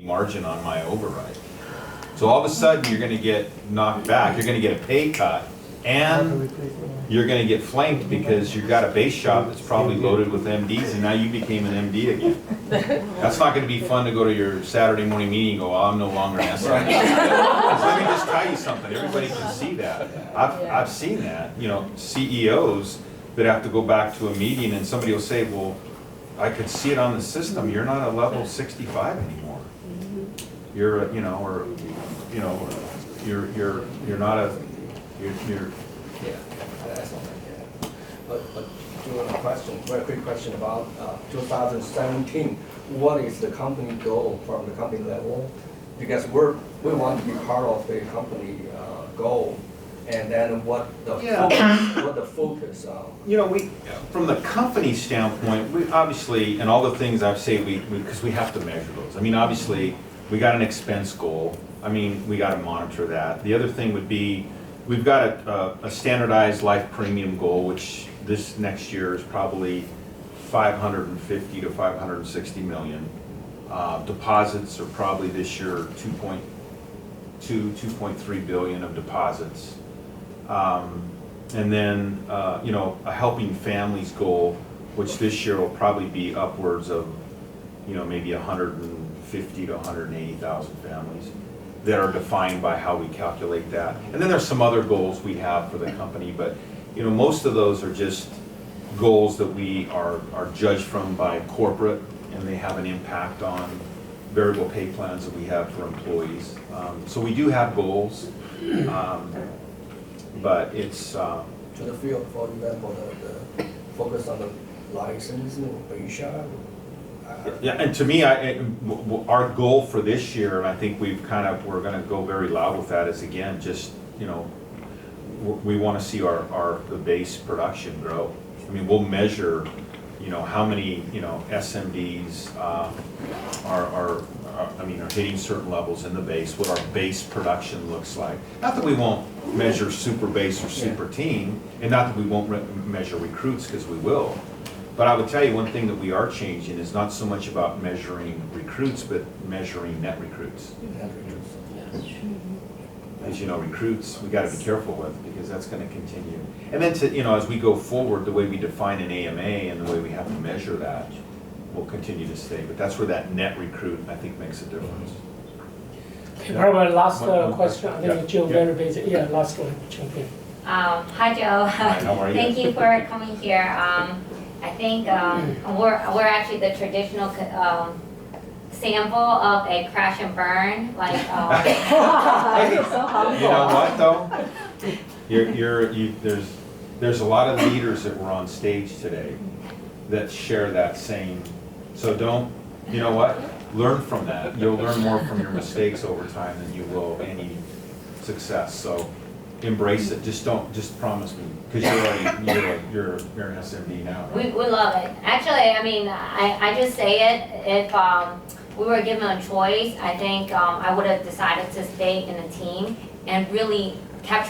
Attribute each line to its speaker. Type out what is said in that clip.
Speaker 1: margin on my override. So all of a sudden, you're gonna get knocked back, you're gonna get a pay cut, and you're gonna get flanked because you've got a base shop that's probably loaded with MDs, and now you became an MD again. That's not gonna be fun to go to your Saturday morning meeting and go, oh, I'm no longer an SMD. Let me just tell you something, everybody can see that. I've seen that, you know, CEOs that have to go back to a meeting and somebody will say, well, I could see it on the system, you're not a level 65 anymore. You're, you know, or, you know, you're not a, you're.
Speaker 2: Yeah, that's all right, yeah. But doing a question, very quick question about 2017. What is the company goal from the company level? Because we want to be part of the company goal, and then what the focus on.
Speaker 1: You know, from the company standpoint, we obviously, and all the things I've said, because we have to measure those. I mean, obviously, we got an expense goal. I mean, we got to monitor that. The other thing would be, we've got a standardized life premium goal, which this next year is probably 550 to 560 million. Deposits are probably this year 2.3 billion of deposits. And then, you know, a helping families goal, which this year will probably be upwards of, you know, maybe 150 to 180,000 families that are defined by how we calculate that. And then there's some other goals we have for the company, but, you know, most of those are just goals that we are judged from by corporate, and they have an impact on variable pay plans that we have for employees. So we do have goals. But it's
Speaker 2: To the field, for example, the focus on the license, Asia.
Speaker 1: yeah, and to me, our goal for this year, and I think we're going to go very loud with that, is again, just, you know, we want to see the base production grow. I mean, we'll measure, you know, how many, you know, SMDs are hitting certain levels in the base, what our base production looks like. Not that we won't measure super base or super team, and not that we won't measure recruits, because we will. But I would tell you, one thing that we are changing is not so much about measuring recruits, but measuring net recruits. As you know, recruits, we got to be careful with, because that's going to continue. And then to, you know, as we go forward, the way we define an AMA and the way we have to measure that will continue to stay. But that's where that net recruit, I think, makes a difference.
Speaker 3: Okay, probably last
Speaker 1: One
Speaker 3: question. I think Joe very busy. Yeah, last one. Jump in.
Speaker 4: Hi, Joe.
Speaker 1: Hi, how are you?
Speaker 4: Thank you for coming here. I think we're actually the traditional sample of a crash and burn. Like,
Speaker 1: Hey, you know what though? There's a lot of leaders that were on stage today that share that same. So don't, you know what? Learn from that. You'll learn more from your mistakes over time than you will any success. So embrace it. Just promise me, because you're an SMD now.
Speaker 4: we love it. Actually, I mean, I just say it. If we were given a choice, I think I would have decided to stay in a team and really capture